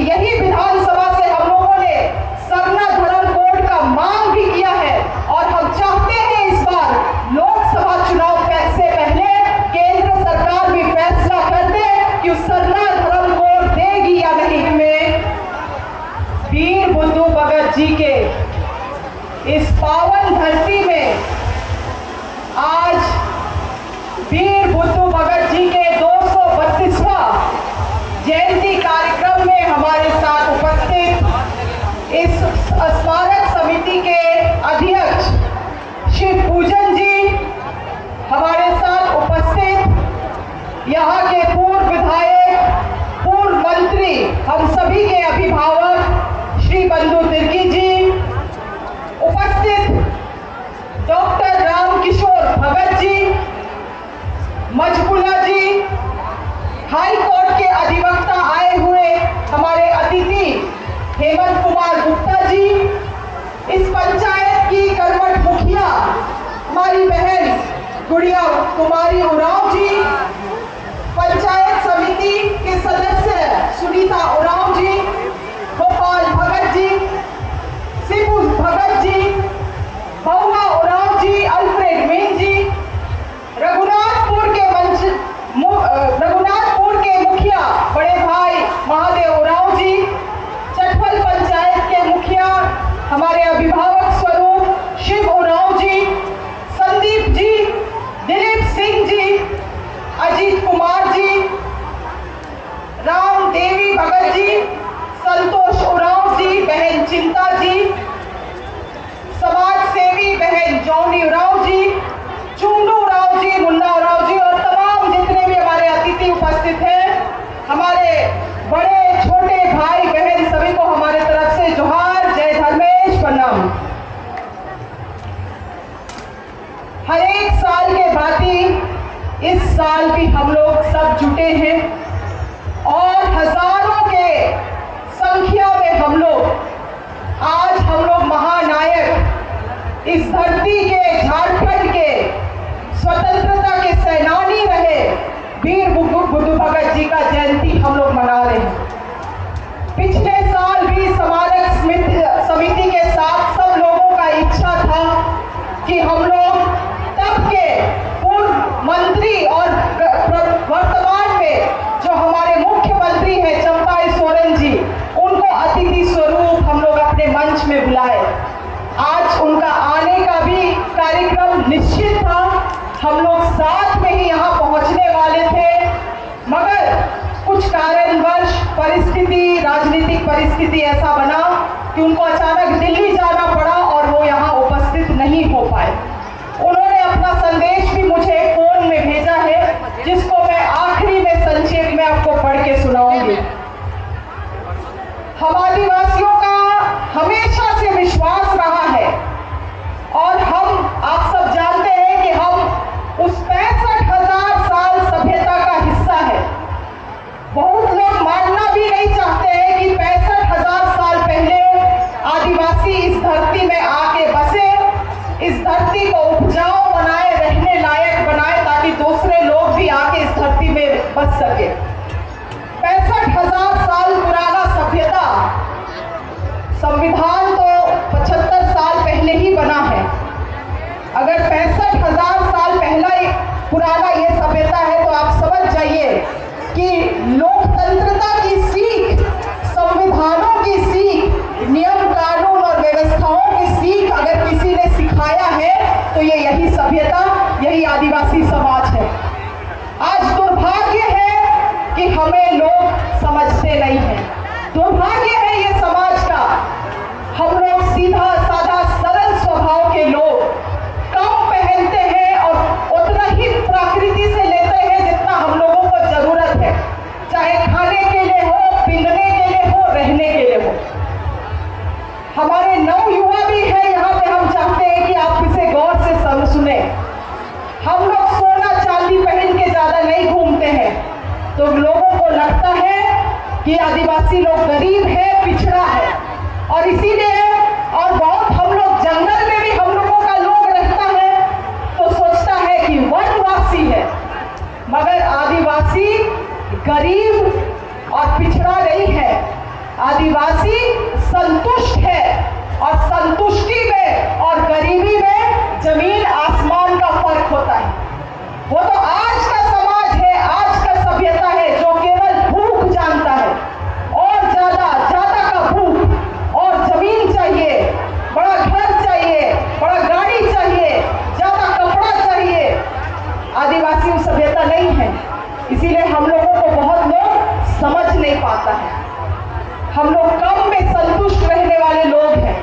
यही विधानसभा से हम लोगों ने सरना धर्म कोड का मांग भी किया है और हम चाहते हैं इस बार लोकसभा चुनाव से पहले केंद्र सरकार भी फैसला कर दे कि सरना धर्म कोड देगी या नहीं। में वीर बुद्धू भगत जी के इस पावन धरती में आज वीर बुद्धू भगत जी के 232वां जयंती कार्यक्रम में हमारे साथ उपस्थित इस स्मारक समिति के अध्यक्ष शिव पूजन जी, हमारे साथ उपस्थित यहाँ के पूर्व विधायक, पूर्व मंत्री, हम सभी के अभिभावक श्री बंधु तिर्की जी, उपस्थित डॉक्टर राम किशोर भगत जी, मजबुला जी, हाई कोर्ट के अधिवक्ता आए हुए हमारे अतिथि हेमंत कुमार गुप्ता जी, इस पंचायत की कर्मठ मुखिया हमारी बहन गुड़िया कुमारी उरांव जी, पंचायत समिति के सदस्य सुनीता उरांव जी, गोपाल भगत जी, शिबू भगत जी, बहुमा उरांव जी, अल्फ्रेड मीन जी, रघुनाथपुर के मुखिया बड़े भाई महादेव उरांव जी, चटफल पंचायत के मुखिया हमारे अभिभावक स्वरूप शिव उरांव जी, संदीप जी, दिलीप सिंह जी, अजीत कुमार जी, राम देवी भगत जी, संतोष उरांव जी, बहन चिंता जी, समाज सेवी बहन जौनी उरांव जी, चुंडू उरांव जी, मुन्ना उरांव जी और तमाम जितने भी हमारे अतिथि उपस्थित हैं, हमारे बड़े छोटे भाई बहन सभी को हमारे तरफ से जोहार, जय धर्मेश, प्रणाम। हर एक साल के भांति इस साल भी हम लोग सब जुटे हैं और हजारों के संख्या में हम लोग महानायक इस धरती के, झारखंड के स्वतंत्रता के सेनानी रहे वीर बुद्धू भगत जी का जयंती हम लोग मना रहे हैं। पिछले साल भी स्मारक समिति के साथ सब लोगों का इच्छा था कि हम लोग तब के पूर्व मंत्री और वर्तमान में जो हमारे मुख्यमंत्री हैं चंपाई सोरेन जी, उनको अतिथि स्वरूप हम लोग अपने मंच में बुलाए। आज उनका आने का भी कार्यक्रम निश्चित था, हम लोग साथ में ही यहाँ पहुँचने वाले थे, मगर कुछ कारणवश परिस्थिति, राजनीतिक परिस्थिति ऐसा बना कि उनको अचानक दिल्ली जाना पड़ा और वो यहाँ उपस्थित नहीं हो पाए। उन्होंने अपना संदेश भी मुझे फोन में भेजा है, जिसको मैं आखिरी में संक्षेप में आपको पढ़ के सुनाऊंगी। हम आदिवासियों का हमेशा से विश्वास रहा है और आप सब जानते हैं कि हम उस 65,000 साल सभ्यता का हिस्सा है। बहुत लोग मानना भी नहीं चाहते हैं कि 65,000 साल पहले आदिवासी इस धरती में आके बसे, इस धरती को उपजाऊ बनाए, रहने लायक बनाए, ताकि दूसरे लोग भी आके इस धरती में बस सके। 65,000 साल पुराना सभ्यता, संविधान तो 75 साल पहले ही बना है। अगर 65,000 साल पहला पुराना ये सभ्यता है तो आप समझ जाइए कि लोकतंत्रता की सीख, संविधानों की सीख, नियम कानून और व्यवस्थाओं की सीख अगर किसी ने सिखाया है तो ये यही सभ्यता, यही आदिवासी समाज है। आज दुर्भाग्य है कि हमें लोग समझते नहीं हैं, दुर्भाग्य है ये समाज का। हम लोग सीधा साधा सरल स्वभाव के लोग, कम पहनते हैं और उतना ही प्रकृति से लेते हैं जितना हम लोगों को जरूरत है, चाहे खाने के लिए हो, पीने के लिए हो, रहने के लिए हो। हमारे नवयुवा भी है यहाँ पे, हम चाहते हैं कि आप इसे गौर से सुने। हम लोग सोना चांदी पहन के ज्यादा नहीं घूमते हैं, तो लोगों को लगता है कि आदिवासी लोग गरीब है, पिछड़ा है, और इसीलिए और बहुत हम लोग जंगल में भी हम लोगों का लोग रहता है तो सोचता है कि वनवासी है, मगर आदिवासी गरीब और पिछड़ा नहीं है। आदिवासी संतुष्ट है, और संतुष्टि में और गरीबी में जमीन आसमान का फर्क होता है। वो तो आज का समाज है, आज का सभ्यता है जो केवल भूख जानता है, और ज्यादा का भूख, और जमीन चाहिए, बड़ा घर चाहिए, बड़ा गाड़ी चाहिए, ज्यादा कपड़ा चाहिए। आदिवासी सभ्यता नहीं है, इसीलिए हम लोगों को बहुत लोग समझ नहीं पाता है। हम लोग कम में संतुष्ट रहने वाले लोग हैं।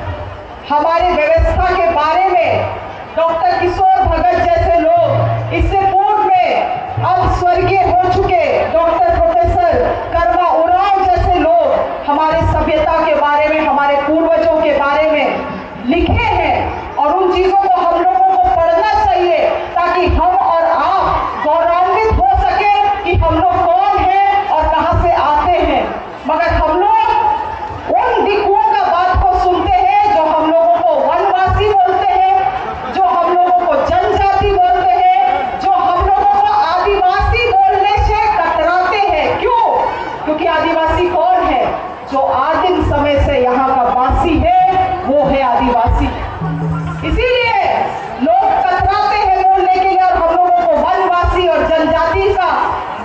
हमारे व्यवस्था के बारे में डॉक्टर किशोर भगत जैसे लोग, इससे पूर्व में अब स्वर्गीय हो चुके डॉक्टर प्रोफेसर कर्मा उरांव जैसे लोग हमारे सभ्यता के बारे में, हमारे पूर्वजों के बारे में लिखे हैं, और उन चीजों को हम लोगों को पढ़ना चाहिए ताकि हम और आप गौरवान्वित हो सके कि हम लोग कौन हैं और कहां से आते हैं। मगर हम लोग उन दिकुओं का बात को सुनते हैं जो हम लोगों को वनवासी बोलते हैं, जो हम लोगों को जनजाति बोलते हैं, जो हम लोगों को आदिवासी बोलने से कतराते हैं। क्यों? क्योंकि आदिवासी कौन है? जो आदिम समय से यहाँ का वासी है, वो है आदिवासी। इसीलिए लोग कतराते हैं बोलने के लिए, और हम लोगों को वनवासी और जनजाति का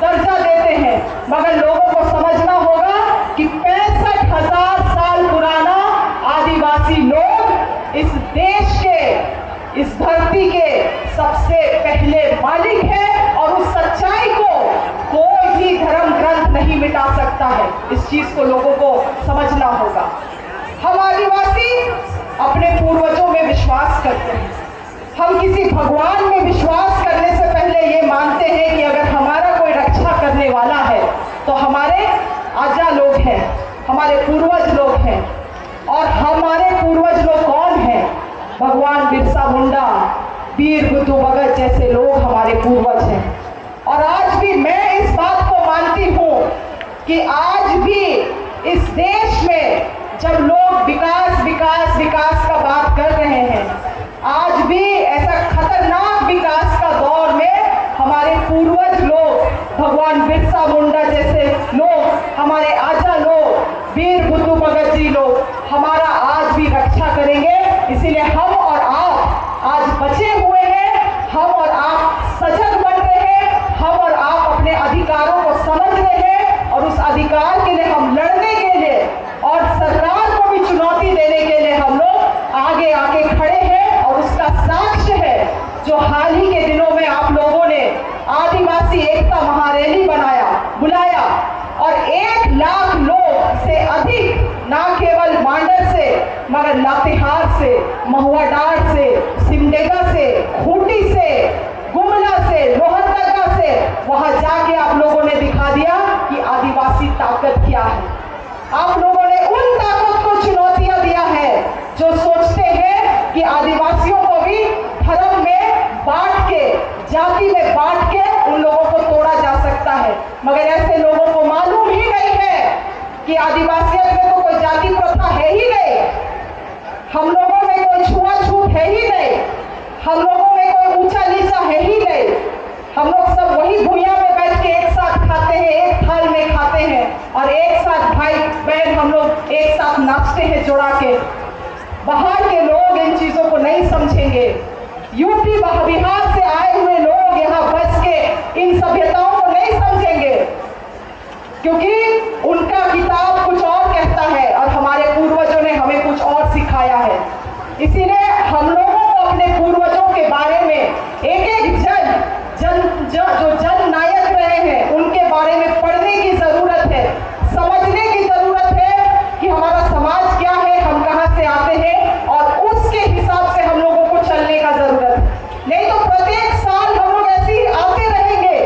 दर्जा देते हैं। मगर लोगों को समझना होगा कि 65,000 साल पुराना आदिवासी लोग इस देश के, इस धरती के सबसे पहले मालिक हैं, और उस सच्चाई को कोई भी धर्म ग्रंथ नहीं मिटा सकता है। इस चीज को लोगों को समझना होगा। हम आदिवासी अपने पूर्वजों में विश्वास करते हैं। हम किसी भगवान में विश्वास करने से पहले ये मानते हैं कि अगर हमारा कोई रक्षा करने वाला है तो हमारे आजा लोग हैं, हमारे पूर्वज लोग हैं। और हमारे पूर्वज लोग कौन हैं? भगवान बिरसा मुंडा, वीर बुद्धू भगत जैसे लोग हमारे पूर्वज हैं। और आज भी मैं इस बात को मानती हूँ कि आज भी इस देश में जब लोग विकास विकास विकास का बात कर रहे हैं, आज भी ऐसा खतरनाक विकास का दौर में हमारे पूर्वज लोग, भगवान बिरसा मुंडा जैसे लोग, हमारे आजा लोग, वीर बुद्धू भगत जी लोग हमारा आज भी रक्षा करेंगे। इसीलिए हम और आप आज बचे हुए हैं, हम और आप सजग बन रहे हैं, हम और आप अपने अधिकारों को समझ रहे हैं, और उस अधिकार के लिए हम लड़ने के लिए और सरकार को भी चुनौती देने के लिए हम लोग आगे आके खड़े हैं। और उसका साक्ष्य है जो हाल ही के दिनों में आप लोगों ने आदिवासी एकता महारैली बुलाया, और 1 लाख लोग से अधिक ना केवल मांडर से मगर लातेहार से, महुआडार से, सिमडेगा से, खूंटी से, गुमला से, लोहरदगा से वहां जाके आप लोगों ने दिखा दिया कि आदिवासी ताकत क्या है। आप लोगों ने उन ताकत को चुनौतियां दिया है जो सोचते हैं कि आदिवासियों को भी धर्म में बांट के, जाति में बांट के उन लोगों को तोड़ा जा सकता है। मगर ऐसे लोगों को मालूम ही नहीं है कि आदिवासियों में तो कोई जाति प्रथा है ही नहीं, हम लोगों में कोई छुआछूत है ही नहीं, हम लोगों में कोई ऊंचा नीचा है ही नहीं। हम लोग सब वही भुइयां में बैठ के एक साथ खाते हैं, एक थाल में खाते हैं, और एक साथ भाई बहन हम लोग एक साथ नाचते हैं जोड़ा के। बाहर के लोग इन चीजों को नहीं समझेंगे। यूपी बिहार से आए हुए लोग यहाँ बस के इन सभ्यताओं को नहीं समझेंगे, क्योंकि उनका किताब कुछ और कहता है और हमारे पूर्वजों ने हमें कुछ और सिखाया है। इसीलिए हम लोगों को अपने पूर्वजों के बारे में एक जो जन नायक रहे हैं उनके बारे में पढ़ने की जरूरत है, समझने की जरूरत है कि हमारा समाज क्या है, हम कहां से आते हैं, और उसके हिसाब से हम लोगों को चलने का जरूरत है। नहीं तो प्रत्येक साल हम लोग ऐसे ही आते रहेंगे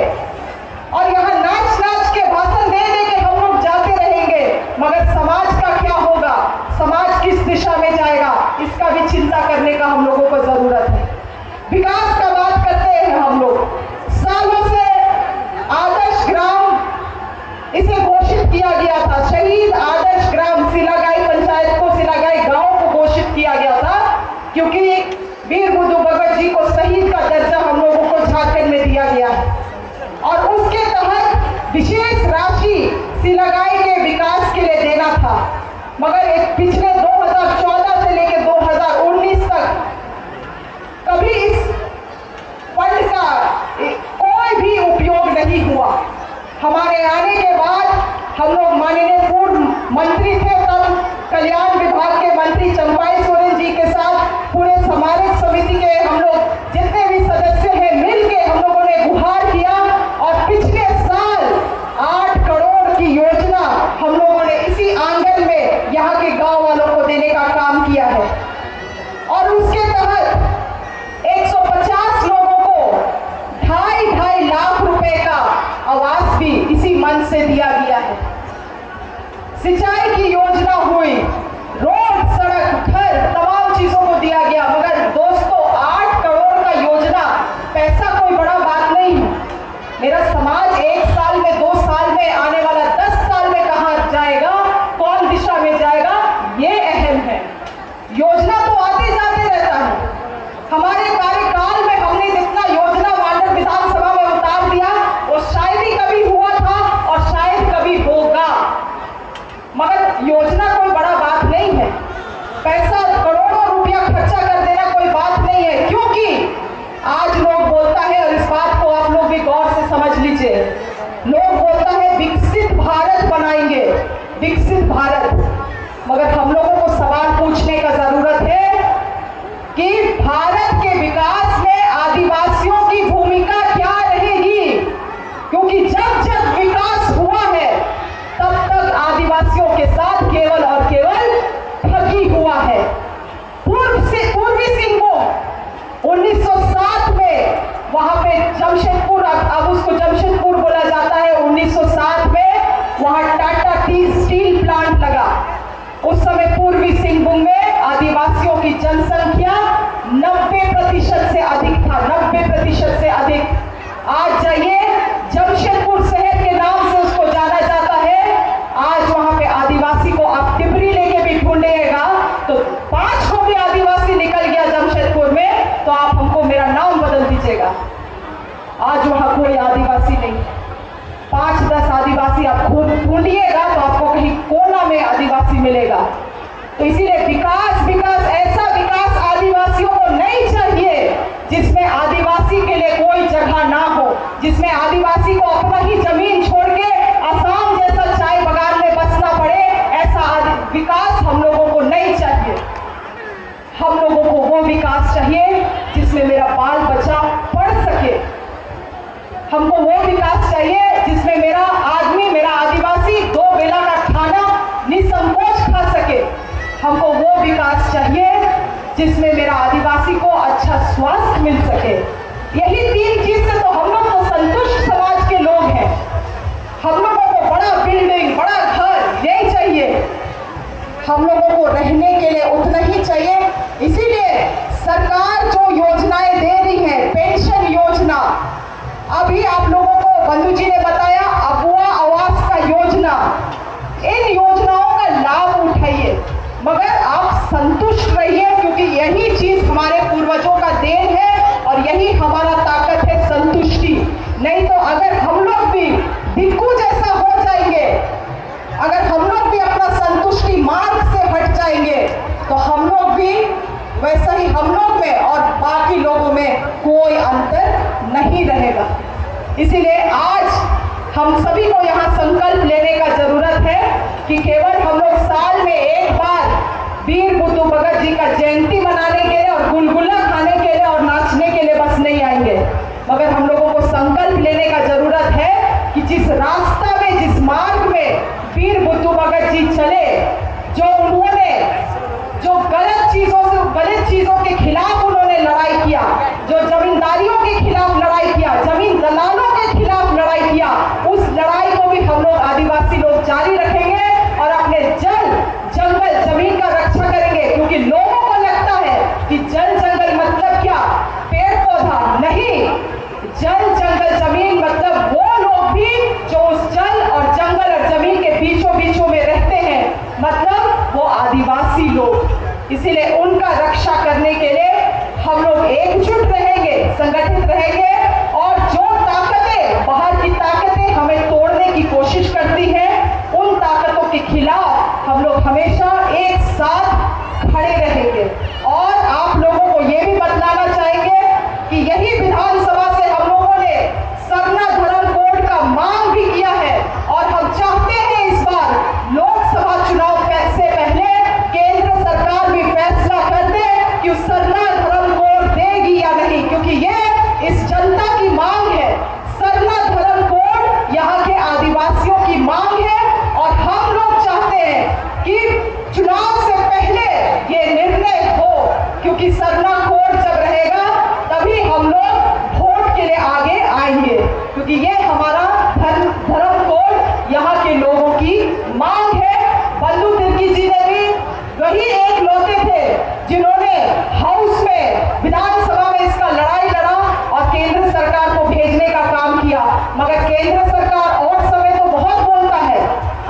और यहाँ नाच नाच के भाषण दे दे के हम लोग जाते रहेंगे, मगर समाज मगर एक पिछले 2014 से लेकर 2019 तक कभी इस फंड का कोई भी उपयोग नहीं हुआ। हमारे आने के बाद हम लोग माननीय पूर्व मंत्री थे, तब कल्याण विभाग के मंत्री चंपाई सोरेन जी के साथ पूरे स्मारक समिति के हम लोग जितने भी सदस्य हैं मिलके हम लोगों ने गुहार किया और पिछले साल 8 करोड़ की योजना हम लोगों ने इसी आंगन में यहाँ के गांव वालों को देने का काम किया है। और उसके तहत 150 लोगों को 2.5 लाख रुपए का आवास भी इसी मंच से दिया गया है। सिंचाई की योजना हुई, रोड, सड़क, घर, तमाम चीजों को दिया गया। मगर दोस्तों 8 करोड़ का योजना पैसा कोई बड़ा बात नहीं है। मेरा समाज 1 साल में, 2 साल में, आने वाला 10 साल में कहां जाएगा, कौन दिशा में जाएगा, ये अहम है। योजना तो आते जाते रहता है। हमारे कार्यकाल में हमने जितना योजना मांडर विधानसभा में उतार दिया वो शायद ही कभी हुआ था और शायद कभी होगा। मगर योजना कोई बड़ा बात नहीं है। पैसा करोड़ों रुपया खर्चा कर देना कोई बात नहीं है, क्योंकि आज लोग बोलता है, और इस बात को आप लोग भी गौर से समझ लीजिए, लोग बोलता है विकसित भारत बनाएंगे, विकसित भारत। मगर हम लोगों को सवाल पूछने का जरूरत है कि भारत के विकास में आदिवासियों की भूमिका क्या रहेगी, क्योंकि जब जब विकास हुआ है तब तक आदिवासियों के साथ केवल और केवल ठगी हुआ है। पूर्वी सिंहभूम 1907 में वहां पे जमशेदपुर, अब उसको जमशेदपुर बोला जाता है, 1907 में वहां टाटा स्टील प्लांट लगा। उस समय पूर्वी सिंहभूम में आदिवासियों की जनसंख्या 90% से अधिक था, 90% से अधिक। आज जाइए, जमशेदपुर शहर के नाम से उसको जाना जाता है। आज वहां पे आदिवासी को आप टिपरी लेके भी ढूंढिएगा तो 5 को भी आदिवासी निकल गया जमशेदपुर में, तो आप हमको मेरा नाम बदल दीजिएगा। आज वहां कोई आदिवासी नहीं। 5-10 आदिवासी आप खुद ढूंढिएगा तो आपको कहीं कोना में आदिवासी मिलेगा। तो इसीलिए विकास, ऐसा विकास आदिवासियों को नहीं चाहिए जिसमें आदिवासी के लिए कोई जगह ना हो, जिसमें आदिवासी को अपना ही जमीन छोड़ के आसाम जैसा चाय बगान में बसना पड़े। ऐसा विकास हम लोगों को नहीं चाहिए। हम लोगों को वो विकास चाहिए जिसमें मेरा बाल बच्चा पढ़ सके। हमको वो विकास चाहिए जिसमें मेरा आदमी, मेरा आदिवासी 2 बेला का खाना निसंकोच खा सके। हमको वो विकास चाहिए जिसमें मेरा आदिवासी को अच्छा स्वास्थ्य मिल सके। यही 3 चीज से तो हम लोग तो संतुष्ट समाज के लोग हैं। हम लोगों को बड़ा बिल्डिंग, बड़ा घर यही चाहिए, हम लोगों को रहने के लिए उतना ही चाहिए। इसीलिए सरकार जो योजनाएं दे रही है, पेंशन योजना, अभी आप लोगों को बंधु जी ने बताया, अबुआ आवास का योजना, इन योजनाओं का लाभ उठाइए, मगर आप संतुष्ट रहिए, क्योंकि यही चीज हमारे पूर्वजों का देन है और यही हमारा ताकत है, संतुष्टि। नहीं तो अगर हम लोग भी भिक्खू जैसा हो जाएंगे, अगर हम लोग भी अपना संतुष्टि मार्ग से हट जाएंगे, तो हम लोग भी वैसा ही हम लोग में और बाकी लोगों में कोई अंतर नहीं रहेगा। इसीलिए आज हम सभी को यहाँ संकल्प लेने का जरूरत है कि केवल हम लोग साल में एक बार वीर बुद्धू भगत जी का जयंती मनाने के लिए और गुलगुला खाने के लिए और नाचने के लिए बस नहीं आएंगे, मगर हम लोगों को संकल्प लेने का जरूरत है कि जिस रास्ता में, जिस मार्ग में वीर बुद्धू भगत जी चले, जो उन्होंने जो गलत चीजों के खिलाफ उन्होंने लड़ाई किया, जो जमींदारियों के खिलाफ लड़ाई किया, जमीन दलालों के खिलाफ लड़ाई किया, उस लड़ाई को भी हम लोग आदिवासी लोग जारी रखेंगे और अपने जल जंगल जमीन का रक्षा करेंगे। क्योंकि लोगों को लगता है कि जल जंगल मतलब क्या, पेड़ पौधा नहीं, जल जंगल जमीन मतलब वो लोग भी जो उस जल और जंगल और जमीन के बीचों में रहते हैं, मतलब वो आदिवासी लोग। इसीलिए उनका रक्षा करने के लिए हम लोग एकजुट रहेंगे, संगठित रहेंगे, और जो ताकतें, बाहर की ताकतें हमें तोड़ने की कोशिश करती हैं, उन ताकतों के खिलाफ हम लोग हमेशा और आप लोगों को ये भी बतलाना चाहेंगे कि यही विधानसभा से हम लोगों ने सरना धर्म कोड का मांग भी किया है और हम चाहते हैं इस बार लोकसभा चुनाव से पहले केंद्र सरकार भी फैसला कर दे कि उस सरना धर्म कोड देगी या नहीं, क्योंकि ये इस जनता की मांग है। सरना धर्म कोड यहाँ के आदिवासियों की मांग है और हम लोग चाहते हैं कि चुनाव से पहले ये निर्णय हो, क्योंकि सरना कोड जब रहेगा तभी हम लोग वोट के लिए आगे आएंगे, क्योंकि ये हमारा धर्म कोड यहाँ के लोगों की मांग है। बल्लू तिर्की जी ने भी वही एक लौटे थे जिन्होंने हाउस में विधानसभा में इसका लड़ाई लड़ा और केंद्र सरकार को भेजने का काम किया, मगर केंद्र सरकार और समय तो बहुत बोलता है,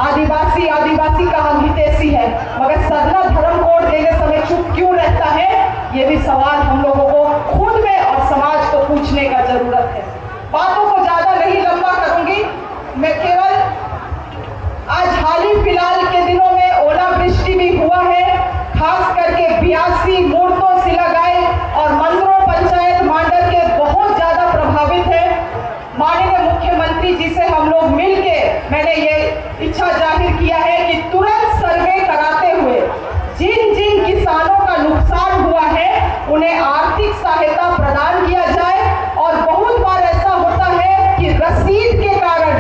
आदिवासी आदिवासी का हम हितैषी है, मगर सरना धर्म कोड देने समय चुप क्यों रहता है, ये भी सवाल हम लोगों को खुद में और समाज को पूछने का जरूरत है। बातों को ज्यादा नहीं लंबा करूंगी, मैं केवल आज हाल ही फिलहाल के दिनों में ओलावृष्टि भी हुआ है, खास करके 82 मूर्तों सिलागाय और मंदरों पंचायत मांडर के बहुत ज्यादा प्रभावित है। माननीय मुख्यमंत्री जी से हम लोग मिलके मैंने ये इच्छा जाहिर किया है कि तुरंत सर्वे कराते हुए जिन जिन किसानों का नुकसान हुआ है उन्हें आर्थिक सहायता प्रदान किया जाए। और बहुत बार ऐसा होता है कि रसीद के कारण,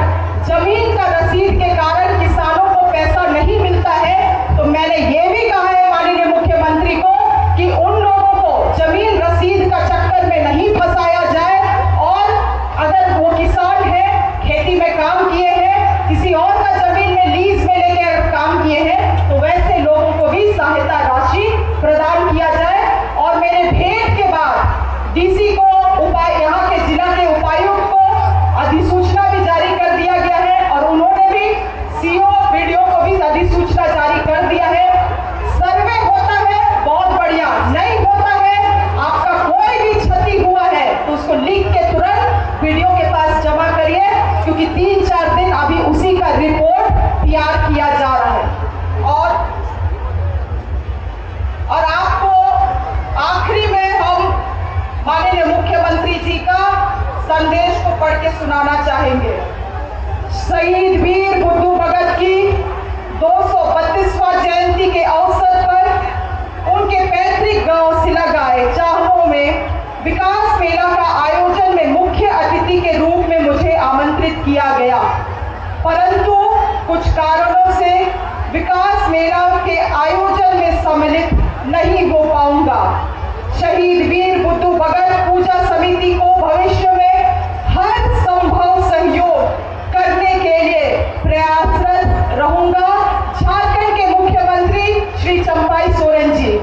जमीन का रसीद के कारण किसानों को पैसा नहीं मिलता है, तो मैंने ये भी कहा है माननीय मुख्यमंत्री को कि उन लोगों को जमीन रसीद का चक्कर में नहीं फंसाया जाए और अगर वो किसान है, खेती में काम किए हैं, किसी और का जमीन में लीज में लेके अगर काम किए हैं, तो वैसे लोगों को भी सहायता राशि प्रदान किया जाए। और मेरे भेंट के बाद डीसी को यहाँ के जिला के उपायुक्त को अधिसूचना भी जारी कर दिया गया है और उन्होंने भी सीओ वीडियो को भी अधिसूचना जारी कर दिया है। सर्वे होता है बहुत बढ़िया, नहीं होता है, आपका कोई भी क्षति हुआ है तो उसको लिख के तुरंत वीडियो के पास जमा करिए, क्योंकि 3-4 दिन अभी उसी का रिपोर्ट तैयार किया जा रहा है। और आपको आखिरी में हम माननीय मुख्यमंत्री जी का संदेश को पढ़ के सुनाना चाहेंगे। शहीद वीर बुद्धू भगत की 232वां जयंती के अवसर पर उनके पैतृक गांव सिलागाय चाहनों में विकास मेला का आयोजन में मुख्य अतिथि के रूप में मुझे आमंत्रित किया गया, परंतु कुछ कारणों से विकास मेला के आयोजन में सम्मिलित नहीं हो पाऊंगा। शहीद वीर बुद्धू भगत पूजा समिति को भविष्य में हर संभव सहयोग करने के लिए प्रयासरत रहूंगा। झारखंड के मुख्यमंत्री श्री चंपाई सोरेन जी,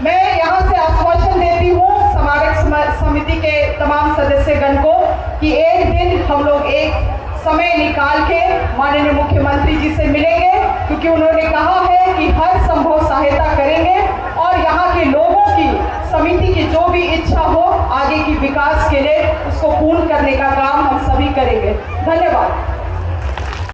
मैं यहाँ से आश्वासन देती हूँ स्मारक समिति के तमाम सदस्यगण को कि एक दिन हम लोग एक समय निकाल के माननीय मुख्यमंत्री जी से मिलेंगे, क्योंकि उन्होंने कहा है कि हर संभव सहायता करेंगे और यहाँ के लोगों की समिति की जो भी इच्छा हो आगे की विकास के लिए उसको पूर्ण करने का काम हम सभी करेंगे। धन्यवाद।